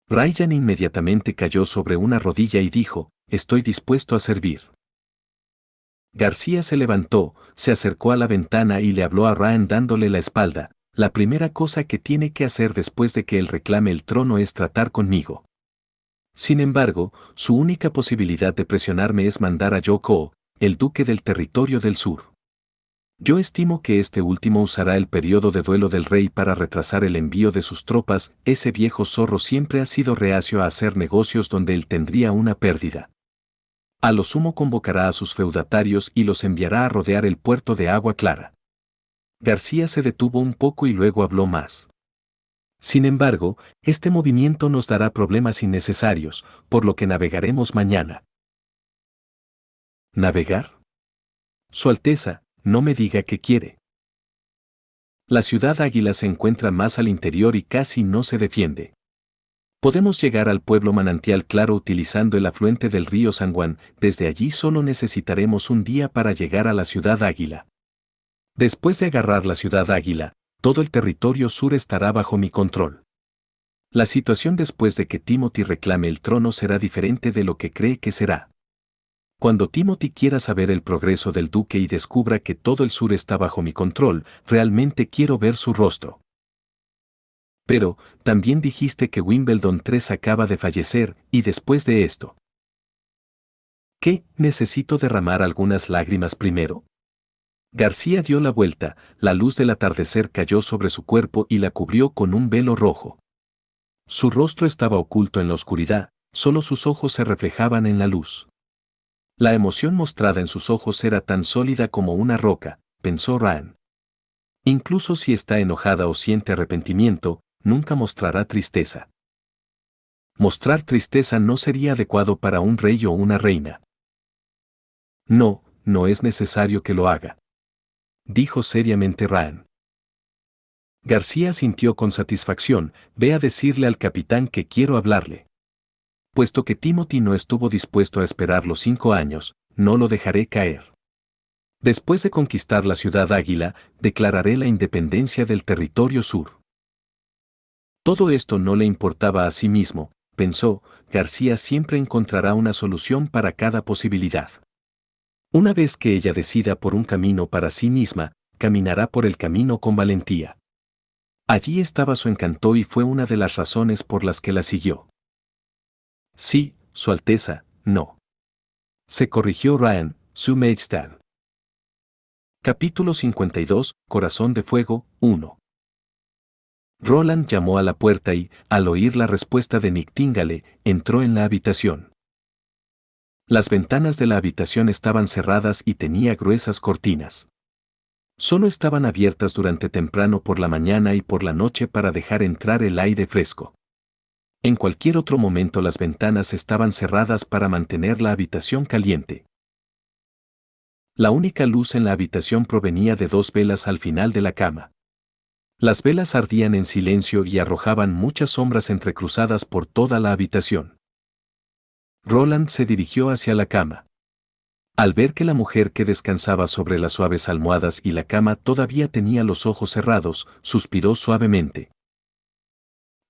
Ryan inmediatamente cayó sobre una rodilla y dijo, estoy dispuesto a servir. García se levantó, se acercó a la ventana y le habló a Ryan dándole la espalda, la primera cosa que tiene que hacer después de que él reclame el trono es tratar conmigo. Sin embargo, su única posibilidad de presionarme es mandar a Yoko, el duque del territorio del sur. Yo estimo que este último usará el periodo de duelo del rey para retrasar el envío de sus tropas. Ese viejo zorro siempre ha sido reacio a hacer negocios donde él tendría una pérdida. A lo sumo convocará a sus feudatarios y los enviará a rodear el puerto de Agua Clara. García se detuvo un poco y luego habló más. Sin embargo, este movimiento nos dará problemas innecesarios, por lo que navegaremos mañana. ¿Navegar? Su Alteza, no me diga qué quiere. La ciudad Águila se encuentra más al interior y casi no se defiende. Podemos llegar al pueblo Manantial Claro utilizando el afluente del río San Juan. Desde allí solo necesitaremos un día para llegar a la ciudad Águila. Después de agarrar la ciudad Águila, todo el territorio sur estará bajo mi control. La situación después de que Timothy reclame el trono será diferente de lo que cree que será. Cuando Timothy quiera saber el progreso del duque y descubra que todo el sur está bajo mi control, realmente quiero ver su rostro. Pero, también dijiste que Wimbledon 3 acaba de fallecer, y después de esto. ¿Qué? ¿Necesito derramar algunas lágrimas primero? García dio la vuelta, la luz del atardecer cayó sobre su cuerpo y la cubrió con un velo rojo. Su rostro estaba oculto en la oscuridad, solo sus ojos se reflejaban en la luz. La emoción mostrada en sus ojos era tan sólida como una roca, pensó Ryan. Incluso si está enojada o siente arrepentimiento, nunca mostrará tristeza. Mostrar tristeza no sería adecuado para un rey o una reina. No, no es necesario que lo haga, dijo seriamente Ryan. García sintió con satisfacción. Ve a decirle al capitán que quiero hablarle. Puesto que Timothy no estuvo dispuesto a esperar los 5 años, no lo dejaré caer. Después de conquistar la ciudad Águila, declararé la independencia del territorio sur. Todo esto no le importaba a sí mismo, pensó. García siempre encontrará una solución para cada posibilidad. Una vez que ella decida por un camino para sí misma, caminará por el camino con valentía. Allí estaba su encanto y fue una de las razones por las que la siguió. Sí, Su Alteza, no. Se corrigió Ryan, Su Majestad. Capítulo 52, Corazón de Fuego, 1. Roland llamó a la puerta y, al oír la respuesta de Nightingale, entró en la habitación. Las ventanas de la habitación estaban cerradas y tenía gruesas cortinas. Solo estaban abiertas durante temprano por la mañana y por la noche para dejar entrar el aire fresco. En cualquier otro momento las ventanas estaban cerradas para mantener la habitación caliente. La única luz en la habitación provenía de 2 velas al final de la cama. Las velas ardían en silencio y arrojaban muchas sombras entrecruzadas por toda la habitación. Roland se dirigió hacia la cama. Al ver que la mujer que descansaba sobre las suaves almohadas y la cama todavía tenía los ojos cerrados, suspiró suavemente.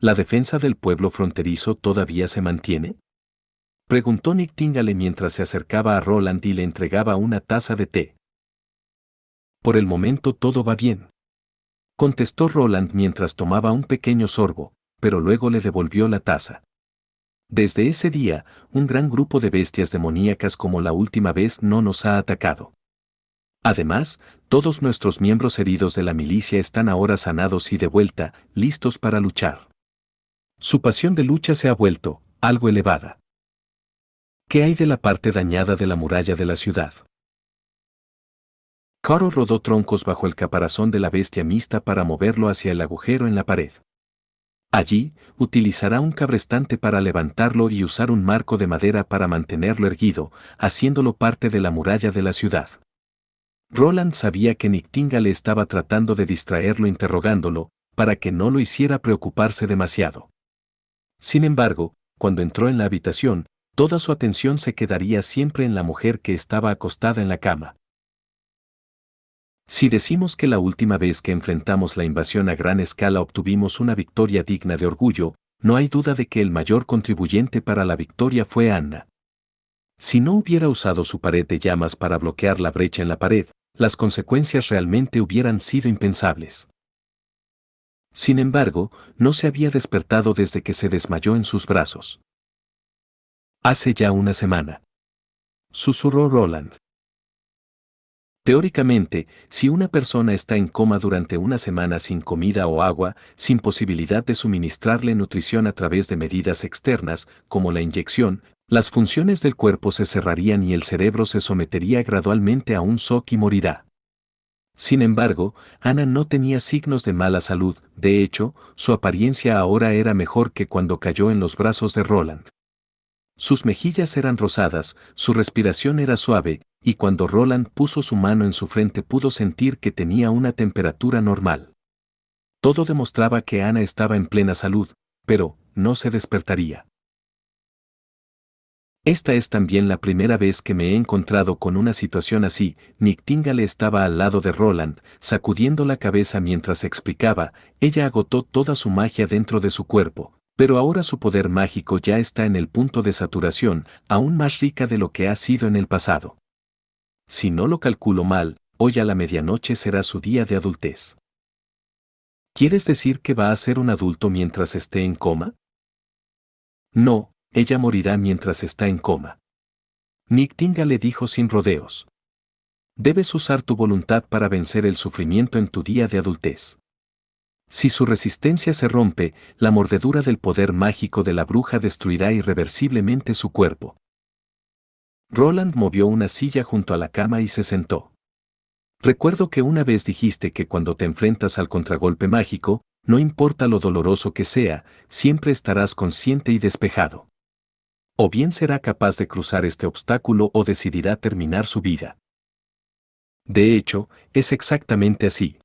¿La defensa del pueblo fronterizo todavía se mantiene?, preguntó Nightingale mientras se acercaba a Roland y le entregaba una taza de té. Por el momento todo va bien, contestó Roland mientras tomaba un pequeño sorbo, pero luego le devolvió la taza. Desde ese día, un gran grupo de bestias demoníacas como la última vez no nos ha atacado. Además, todos nuestros miembros heridos de la milicia están ahora sanados y de vuelta, listos para luchar. Su pasión de lucha se ha vuelto algo elevada. ¿Qué hay de la parte dañada de la muralla de la ciudad? Caro rodó troncos bajo el caparazón de la bestia mixta para moverlo hacia el agujero en la pared. Allí, utilizará un cabrestante para levantarlo y usar un marco de madera para mantenerlo erguido, haciéndolo parte de la muralla de la ciudad. Roland sabía que Nightingale estaba tratando de distraerlo interrogándolo, para que no lo hiciera preocuparse demasiado. Sin embargo, cuando entró en la habitación, toda su atención se quedaría siempre en la mujer que estaba acostada en la cama. Si decimos que la última vez que enfrentamos la invasión a gran escala obtuvimos una victoria digna de orgullo, no hay duda de que el mayor contribuyente para la victoria fue Anna. Si no hubiera usado su pared de llamas para bloquear la brecha en la pared, las consecuencias realmente hubieran sido impensables. Sin embargo, no se había despertado desde que se desmayó en sus brazos. Hace ya una semana, susurró Roland. Teóricamente, si una persona está en coma durante una semana sin comida o agua, sin posibilidad de suministrarle nutrición a través de medidas externas, como la inyección, las funciones del cuerpo se cerrarían y el cerebro se sometería gradualmente a un shock y morirá. Sin embargo, Ana no tenía signos de mala salud, de hecho, su apariencia ahora era mejor que cuando cayó en los brazos de Roland. Sus mejillas eran rosadas, su respiración era suave, y cuando Roland puso su mano en su frente pudo sentir que tenía una temperatura normal. Todo demostraba que Ana estaba en plena salud, pero no se despertaría. Esta es también la primera vez que me he encontrado con una situación así. Nightingale estaba al lado de Roland, sacudiendo la cabeza mientras explicaba. Ella agotó toda su magia dentro de su cuerpo, pero ahora su poder mágico ya está en el punto de saturación, aún más rica de lo que ha sido en el pasado. Si no lo calculo mal, hoy a la medianoche será su día de adultez. ¿Quieres decir que va a ser un adulto mientras esté en coma? No, ella morirá mientras está en coma. Nightingale le dijo sin rodeos. Debes usar tu voluntad para vencer el sufrimiento en tu día de adultez. Si su resistencia se rompe, la mordedura del poder mágico de la bruja destruirá irreversiblemente su cuerpo. Roland movió una silla junto a la cama y se sentó. Recuerdo que una vez dijiste que cuando te enfrentas al contragolpe mágico, no importa lo doloroso que sea, siempre estarás consciente y despejado. O bien será capaz de cruzar este obstáculo o decidirá terminar su vida. De hecho, es exactamente así.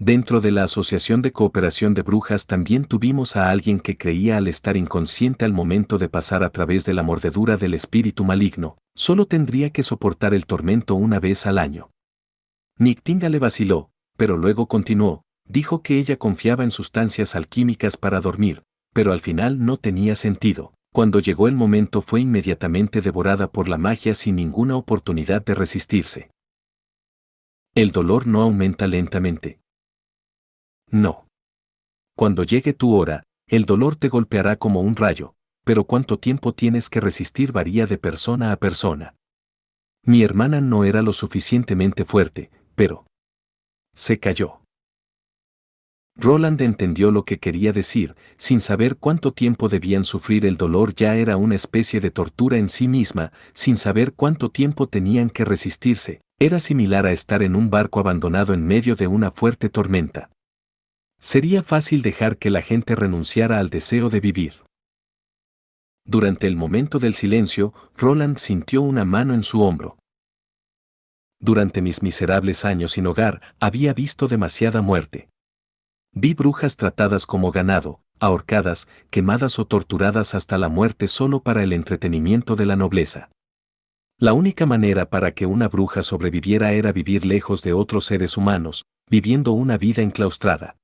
Dentro de la Asociación de Cooperación de Brujas también tuvimos a alguien que creía al estar inconsciente al momento de pasar a través de la mordedura del espíritu maligno, solo tendría que soportar el tormento una vez al año. Nightingale vaciló, pero luego continuó, dijo que ella confiaba en sustancias alquímicas para dormir, pero al final no tenía sentido. Cuando llegó el momento fue inmediatamente devorada por la magia sin ninguna oportunidad de resistirse. El dolor no aumenta lentamente. No. Cuando llegue tu hora, el dolor te golpeará como un rayo, pero cuánto tiempo tienes que resistir varía de persona a persona. Mi hermana no era lo suficientemente fuerte, pero se cayó. Roland entendió lo que quería decir, sin saber cuánto tiempo debían sufrir el dolor ya era una especie de tortura en sí misma, sin saber cuánto tiempo tenían que resistirse, era similar a estar en un barco abandonado en medio de una fuerte tormenta. Sería fácil dejar que la gente renunciara al deseo de vivir. Durante el momento del silencio, Roland sintió una mano en su hombro. Durante mis miserables años sin hogar, había visto demasiada muerte. Vi brujas tratadas como ganado, ahorcadas, quemadas o torturadas hasta la muerte solo para el entretenimiento de la nobleza. La única manera para que una bruja sobreviviera era vivir lejos de otros seres humanos, viviendo una vida enclaustrada.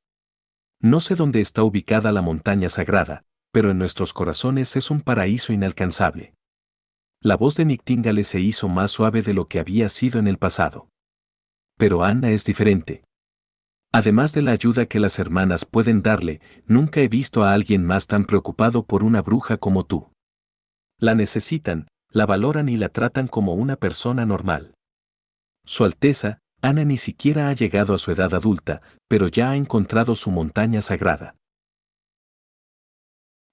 No sé dónde está ubicada la montaña sagrada, pero en nuestros corazones es un paraíso inalcanzable. La voz de Nightingale se hizo más suave de lo que había sido en el pasado. Pero Anna es diferente. Además de la ayuda que las hermanas pueden darle, nunca he visto a alguien más tan preocupado por una bruja como tú. La necesitan, la valoran y la tratan como una persona normal. Su Alteza, Ana ni siquiera ha llegado a su edad adulta, pero ya ha encontrado su montaña sagrada.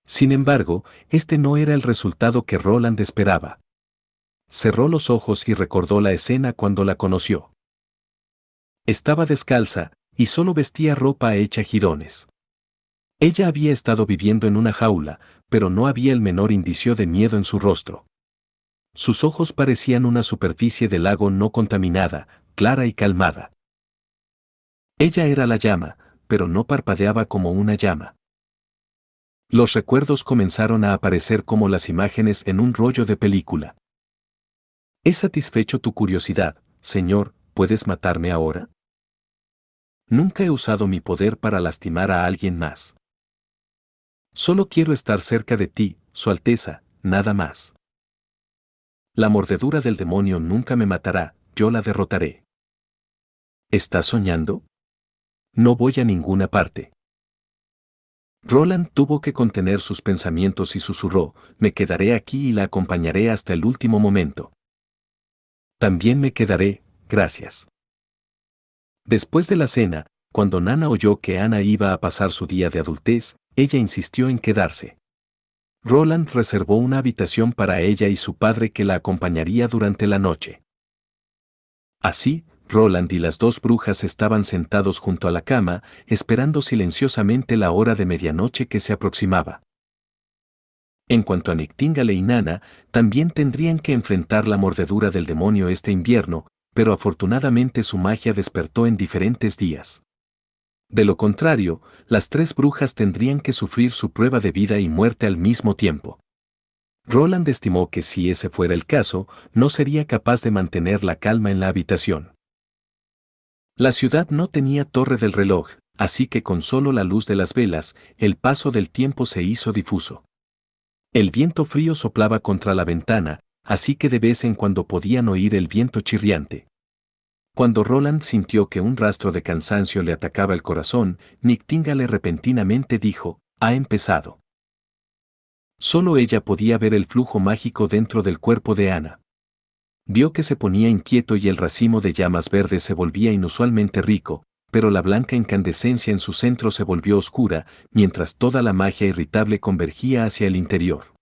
Sin embargo, este no era el resultado que Roland esperaba. Cerró los ojos y recordó la escena cuando la conoció. Estaba descalza, y solo vestía ropa hecha jirones. Ella había estado viviendo en una jaula, pero no había el menor indicio de miedo en su rostro. Sus ojos parecían una superficie de lago no contaminada, clara y calmada. Ella era la llama, pero no parpadeaba como una llama. Los recuerdos comenzaron a aparecer como las imágenes en un rollo de película. ¿He satisfecho tu curiosidad, señor? ¿Puedes matarme ahora? Nunca he usado mi poder para lastimar a alguien más. Solo quiero estar cerca de ti, Su Alteza, nada más. La mordedura del demonio nunca me matará, yo la derrotaré. ¿Estás soñando? No voy a ninguna parte. Roland tuvo que contener sus pensamientos y susurró, me quedaré aquí y la acompañaré hasta el último momento. También me quedaré, gracias. Después de la cena, cuando Nana oyó que Ana iba a pasar su día de adultez, ella insistió en quedarse. Roland reservó una habitación para ella y su padre que la acompañaría durante la noche. Así, Roland y las dos brujas estaban sentados junto a la cama, esperando silenciosamente la hora de medianoche que se aproximaba. En cuanto a Nictíngale y Nana, también tendrían que enfrentar la mordedura del demonio este invierno, pero afortunadamente su magia despertó en diferentes días. De lo contrario, las tres brujas tendrían que sufrir su prueba de vida y muerte al mismo tiempo. Roland estimó que si ese fuera el caso, no sería capaz de mantener la calma en la habitación. La ciudad no tenía torre del reloj, así que con solo la luz de las velas, el paso del tiempo se hizo difuso. El viento frío soplaba contra la ventana, así que de vez en cuando podían oír el viento chirriante. Cuando Roland sintió que un rastro de cansancio le atacaba el corazón, Nictíngale repentinamente dijo, «Ha empezado». Solo ella podía ver el flujo mágico dentro del cuerpo de Ana. Vio que se ponía inquieto y el racimo de llamas verdes se volvía inusualmente rico, pero la blanca incandescencia en su centro se volvió oscura, mientras toda la magia irritable convergía hacia el interior.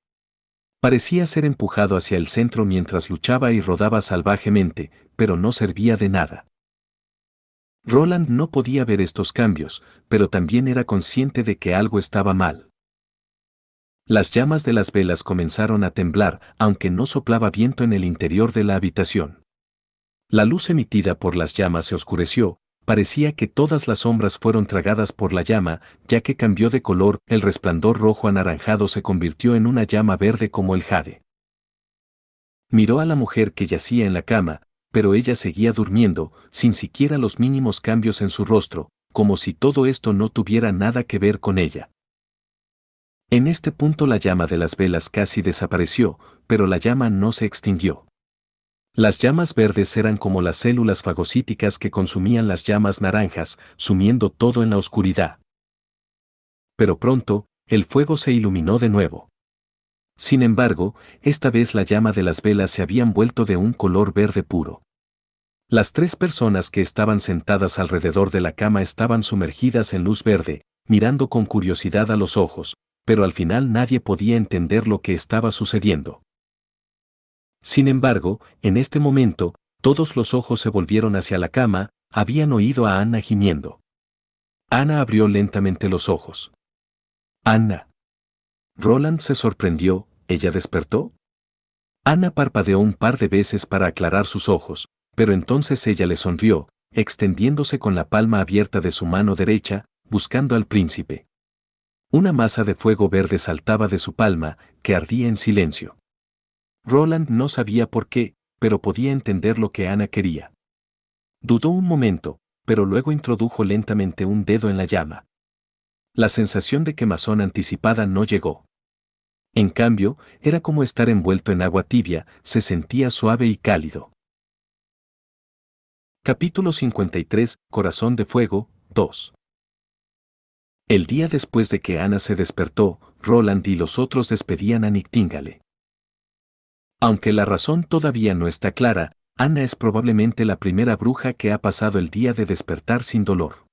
Parecía ser empujado hacia el centro mientras luchaba y rodaba salvajemente, pero no servía de nada. Roland no podía ver estos cambios, pero también era consciente de que algo estaba mal. Las llamas de las velas comenzaron a temblar, aunque no soplaba viento en el interior de la habitación. La luz emitida por las llamas se oscureció, parecía que todas las sombras fueron tragadas por la llama, ya que cambió de color, el resplandor rojo anaranjado se convirtió en una llama verde como el jade. Miró a la mujer que yacía en la cama, pero ella seguía durmiendo, sin siquiera los mínimos cambios en su rostro, como si todo esto no tuviera nada que ver con ella. En este punto la llama de las velas casi desapareció, pero la llama no se extinguió. Las llamas verdes eran como las células fagocíticas que consumían las llamas naranjas, sumiendo todo en la oscuridad. Pero pronto, el fuego se iluminó de nuevo. Sin embargo, esta vez la llama de las velas se habían vuelto de un color verde puro. Las tres personas que estaban sentadas alrededor de la cama estaban sumergidas en luz verde, mirando con curiosidad a los ojos, pero al final nadie podía entender lo que estaba sucediendo. Sin embargo, en este momento, todos los ojos se volvieron hacia la cama, habían oído a Ana gimiendo. Ana abrió lentamente los ojos. «Ana». Roland se sorprendió, ¿ella despertó? Ana parpadeó un par de veces para aclarar sus ojos, pero entonces ella le sonrió, extendiéndose con la palma abierta de su mano derecha, buscando al príncipe. Una masa de fuego verde saltaba de su palma, que ardía en silencio. Roland no sabía por qué, pero podía entender lo que Ana quería. Dudó un momento, pero luego introdujo lentamente un dedo en la llama. La sensación de quemazón anticipada no llegó. En cambio, era como estar envuelto en agua tibia, se sentía suave y cálido. Capítulo 53, Corazón de Fuego, 2. El día después de que Ana se despertó, Roland y los otros despedían a Nictíngale. Aunque la razón todavía no está clara, Ana es probablemente la primera bruja que ha pasado el día de despertar sin dolor.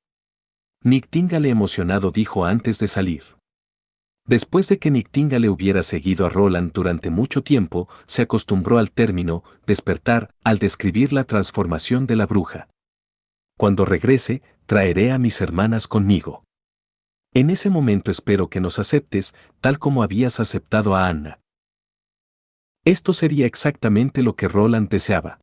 Nictíngale emocionado dijo antes de salir. Después de que Nictíngale hubiera seguido a Roland durante mucho tiempo, se acostumbró al término despertar al describir la transformación de la bruja. Cuando regrese, traeré a mis hermanas conmigo. En ese momento espero que nos aceptes, tal como habías aceptado a Anna. Esto sería exactamente lo que Roland deseaba.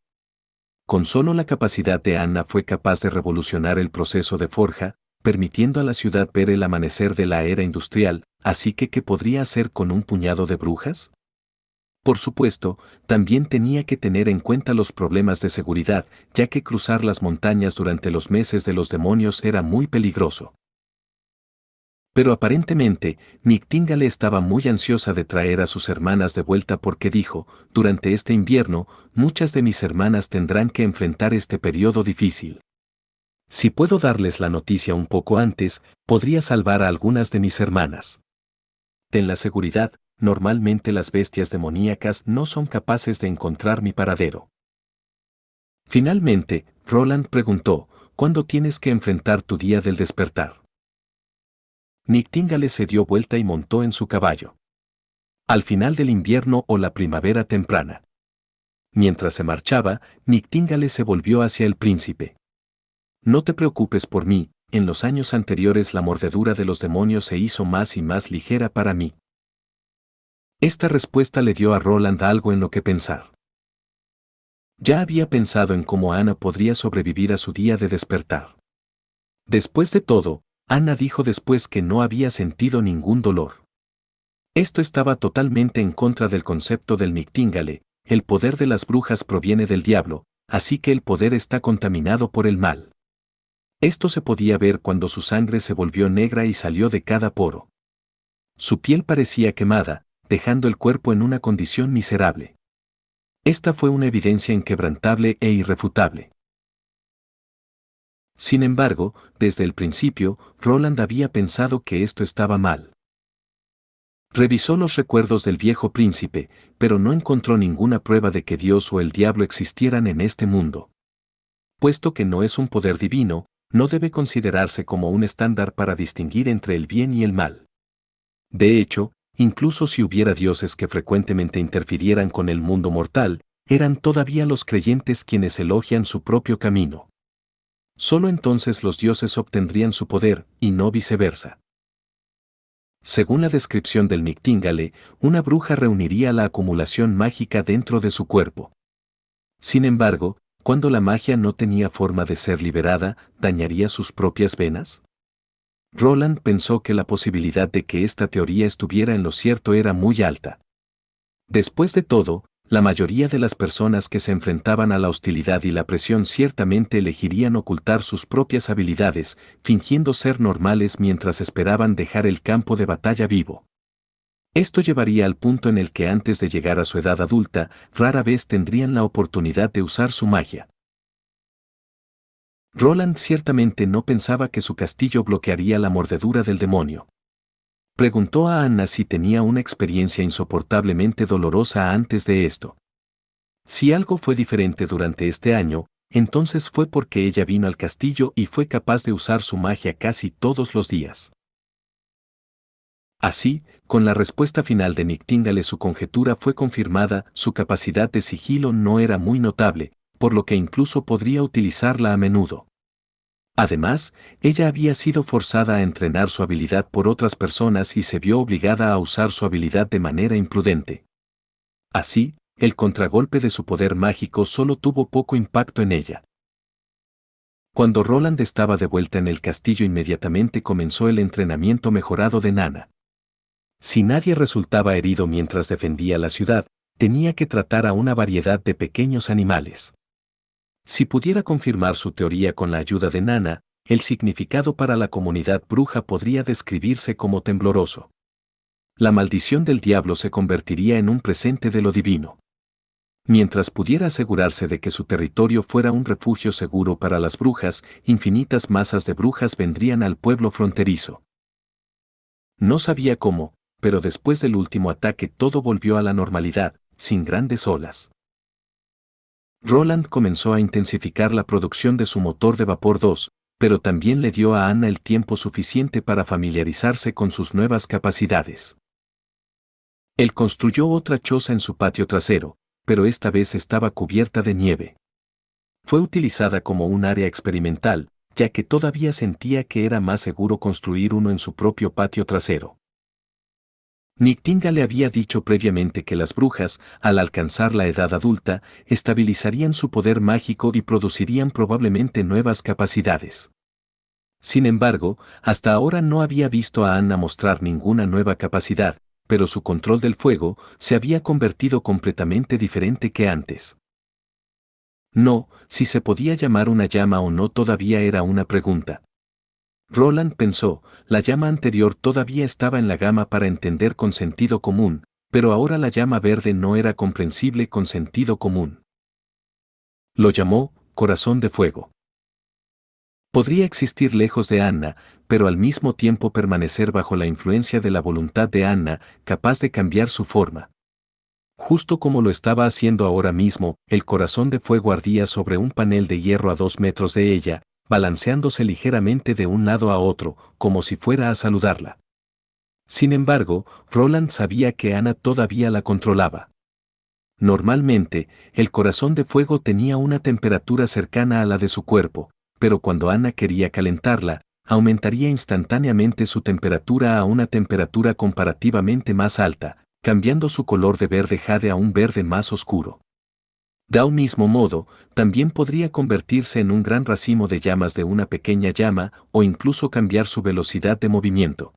Con solo la capacidad de Anna fue capaz de revolucionar el proceso de forja, permitiendo a la ciudad ver el amanecer de la era industrial, así que ¿qué podría hacer con un puñado de brujas? Por supuesto, también tenía que tener en cuenta los problemas de seguridad, ya que cruzar las montañas durante los meses de los demonios era muy peligroso. Pero aparentemente, Nictíngale estaba muy ansiosa de traer a sus hermanas de vuelta porque dijo, durante este invierno, muchas de mis hermanas tendrán que enfrentar este periodo difícil. Si puedo darles la noticia un poco antes, podría salvar a algunas de mis hermanas. Ten la seguridad, normalmente las bestias demoníacas no son capaces de encontrar mi paradero. Finalmente, Roland preguntó, ¿cuándo tienes que enfrentar tu día del despertar? Nictíngale se dio vuelta y montó en su caballo. Al final del invierno o la primavera temprana. Mientras se marchaba, Nictíngale se volvió hacia el príncipe. No te preocupes por mí, en los años anteriores la mordedura de los demonios se hizo más y más ligera para mí. Esta respuesta le dio a Roland algo en lo que pensar. Ya había pensado en cómo Ana podría sobrevivir a su día de despertar. Después de todo, Ana dijo después que no había sentido ningún dolor. Esto estaba totalmente en contra del concepto del Nictíngale, el poder de las brujas proviene del diablo, así que el poder está contaminado por el mal. Esto se podía ver cuando su sangre se volvió negra y salió de cada poro. Su piel parecía quemada, dejando el cuerpo en una condición miserable. Esta fue una evidencia inquebrantable e irrefutable. Sin embargo, desde el principio, Roland había pensado que esto estaba mal. Revisó los recuerdos del viejo príncipe, pero no encontró ninguna prueba de que Dios o el diablo existieran en este mundo. Puesto que no es un poder divino, no debe considerarse como un estándar para distinguir entre el bien y el mal. De hecho, incluso si hubiera dioses que frecuentemente interfirieran con el mundo mortal, eran todavía los creyentes quienes elogian su propio camino. Solo entonces los dioses obtendrían su poder, y no viceversa. Según la descripción del Nictíngale, una bruja reuniría la acumulación mágica dentro de su cuerpo. Sin embargo, cuando la magia no tenía forma de ser liberada, ¿dañaría sus propias venas? Roland pensó que la posibilidad de que esta teoría estuviera en lo cierto era muy alta. Después de todo, la mayoría de las personas que se enfrentaban a la hostilidad y la presión ciertamente elegirían ocultar sus propias habilidades, fingiendo ser normales mientras esperaban dejar el campo de batalla vivo. Esto llevaría al punto en el que antes de llegar a su edad adulta, rara vez tendrían la oportunidad de usar su magia. Roland ciertamente no pensaba que su castillo bloquearía la mordedura del demonio. Preguntó a Anna si tenía una experiencia insoportablemente dolorosa antes de esto. Si algo fue diferente durante este año, entonces fue porque ella vino al castillo y fue capaz de usar su magia casi todos los días. Así, con la respuesta final de Nictíngale su conjetura fue confirmada, su capacidad de sigilo no era muy notable, por lo que incluso podría utilizarla a menudo. Además, ella había sido forzada a entrenar su habilidad por otras personas y se vio obligada a usar su habilidad de manera imprudente. Así, el contragolpe de su poder mágico solo tuvo poco impacto en ella. Cuando Roland estaba de vuelta en el castillo inmediatamente comenzó el entrenamiento mejorado de Nana. Si nadie resultaba herido mientras defendía la ciudad, tenía que tratar a una variedad de pequeños animales. Si pudiera confirmar su teoría con la ayuda de Nana, el significado para la comunidad bruja podría describirse como tembloroso. La maldición del diablo se convertiría en un presente de lo divino. Mientras pudiera asegurarse de que su territorio fuera un refugio seguro para las brujas, infinitas masas de brujas vendrían al pueblo fronterizo. No sabía cómo, pero después del último ataque todo volvió a la normalidad, sin grandes olas. Roland comenzó a intensificar la producción de su motor de vapor 2, pero también le dio a Anna el tiempo suficiente para familiarizarse con sus nuevas capacidades. Él construyó otra choza en su patio trasero, pero esta vez estaba cubierta de nieve. Fue utilizada como un área experimental, ya que todavía sentía que era más seguro construir uno en su propio patio trasero. Nictinga le había dicho previamente que las brujas, al alcanzar la edad adulta, estabilizarían su poder mágico y producirían probablemente nuevas capacidades. Sin embargo, hasta ahora no había visto a Anna mostrar ninguna nueva capacidad, pero su control del fuego se había convertido completamente diferente que antes. No, si se podía llamar una llama o no todavía era una pregunta. Roland pensó, la llama anterior todavía estaba en la gama para entender con sentido común, pero ahora la llama verde no era comprensible con sentido común. Lo llamó corazón de fuego. Podría existir lejos de Anna, pero al mismo tiempo permanecer bajo la influencia de la voluntad de Anna, capaz de cambiar su forma. Justo como lo estaba haciendo ahora mismo, el corazón de fuego ardía sobre un panel de hierro a 2 metros de ella, balanceándose ligeramente de un lado a otro, como si fuera a saludarla. Sin embargo, Roland sabía que Ana todavía la controlaba. Normalmente, el corazón de fuego tenía una temperatura cercana a la de su cuerpo, pero cuando Ana quería calentarla, aumentaría instantáneamente su temperatura a una temperatura comparativamente más alta, cambiando su color de verde jade a un verde más oscuro. De un mismo modo, también podría convertirse en un gran racimo de llamas de una pequeña llama o incluso cambiar su velocidad de movimiento.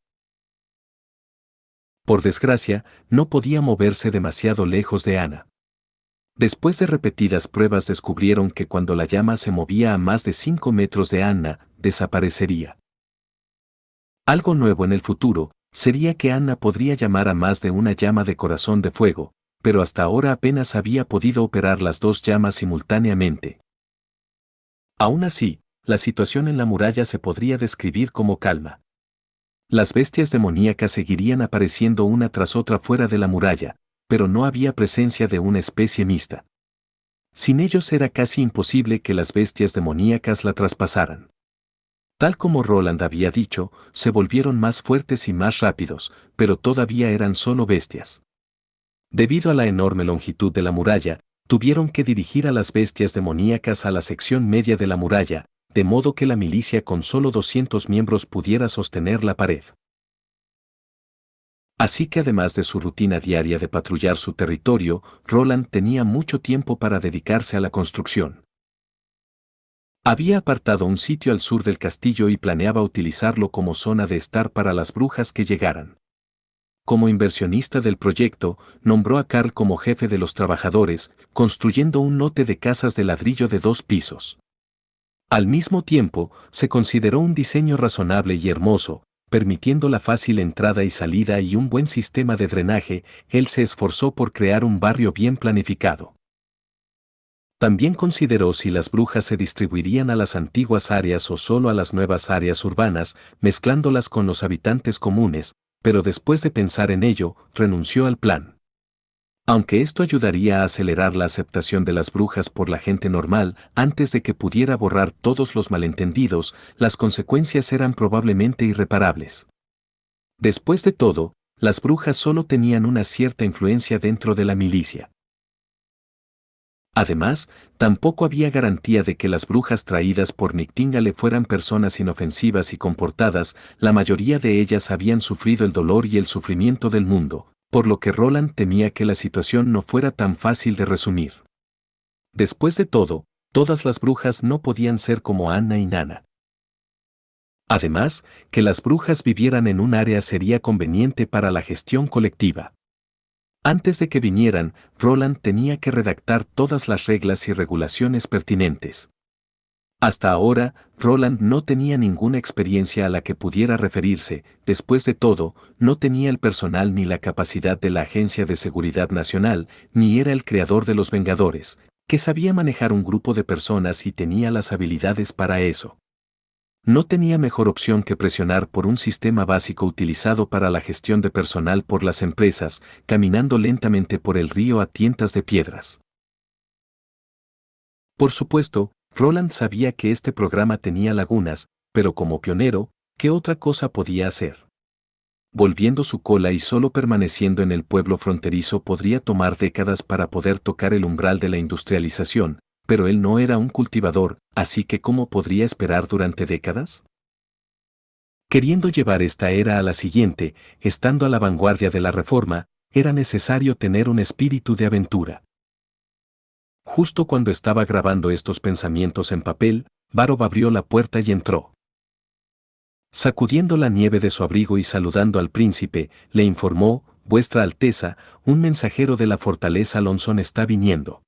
Por desgracia, no podía moverse demasiado lejos de Ana. Después de repetidas pruebas descubrieron que cuando la llama se movía a más de 5 metros de Anna, desaparecería. Algo nuevo en el futuro sería que Anna podría llamar a más de una llama de corazón de fuego, pero hasta ahora apenas había podido operar las dos llamas simultáneamente. Aún así, la situación en la muralla se podría describir como calma. Las bestias demoníacas seguirían apareciendo una tras otra fuera de la muralla, pero no había presencia de una especie mixta. Sin ellos era casi imposible que las bestias demoníacas la traspasaran. Tal como Roland había dicho, se volvieron más fuertes y más rápidos, pero todavía eran solo bestias. Debido a la enorme longitud de la muralla, tuvieron que dirigir a las bestias demoníacas a la sección media de la muralla, de modo que la milicia con solo 200 miembros pudiera sostener la pared. Así que además de su rutina diaria de patrullar su territorio, Roland tenía mucho tiempo para dedicarse a la construcción. Había apartado un sitio al sur del castillo y planeaba utilizarlo como zona de estar para las brujas que llegaran. Como inversionista del proyecto, nombró a Carl como jefe de los trabajadores, construyendo un lote de casas de ladrillo de 2 pisos. Al mismo tiempo, se consideró un diseño razonable y hermoso, permitiendo la fácil entrada y salida y un buen sistema de drenaje. Él se esforzó por crear un barrio bien planificado. También consideró si las brujas se distribuirían a las antiguas áreas o solo a las nuevas áreas urbanas, mezclándolas con los habitantes comunes, pero después de pensar en ello, renunció al plan. Aunque esto ayudaría a acelerar la aceptación de las brujas por la gente normal, antes de que pudiera borrar todos los malentendidos, las consecuencias eran probablemente irreparables. Después de todo, las brujas solo tenían una cierta influencia dentro de la milicia. Además, tampoco había garantía de que las brujas traídas por Nictingale fueran personas inofensivas y comportadas. La mayoría de ellas habían sufrido el dolor y el sufrimiento del mundo, por lo que Roland temía que la situación no fuera tan fácil de resumir. Después de todo, todas las brujas no podían ser como Anna y Nana. Además, que las brujas vivieran en un área sería conveniente para la gestión colectiva. Antes de que vinieran, Roland tenía que redactar todas las reglas y regulaciones pertinentes. Hasta ahora, Roland no tenía ninguna experiencia a la que pudiera referirse. Después de todo, no tenía el personal ni la capacidad de la Agencia de Seguridad Nacional, ni era el creador de los Vengadores, que sabía manejar un grupo de personas y tenía las habilidades para eso. No tenía mejor opción que presionar por un sistema básico utilizado para la gestión de personal por las empresas, caminando lentamente por el río a tientas de piedras. Por supuesto, Roland sabía que este programa tenía lagunas, pero como pionero, ¿qué otra cosa podía hacer? Volviendo su cola y solo permaneciendo en el pueblo fronterizo podría tomar décadas para poder tocar el umbral de la industrialización, pero él no era un cultivador, así que ¿cómo podría esperar durante décadas? Queriendo llevar esta era a la siguiente, estando a la vanguardia de la reforma, era necesario tener un espíritu de aventura. Justo cuando estaba grabando estos pensamientos en papel, Barov abrió la puerta y entró. Sacudiendo la nieve de su abrigo y saludando al príncipe, le informó: Vuestra Alteza, un mensajero de la fortaleza Lonzón está viniendo.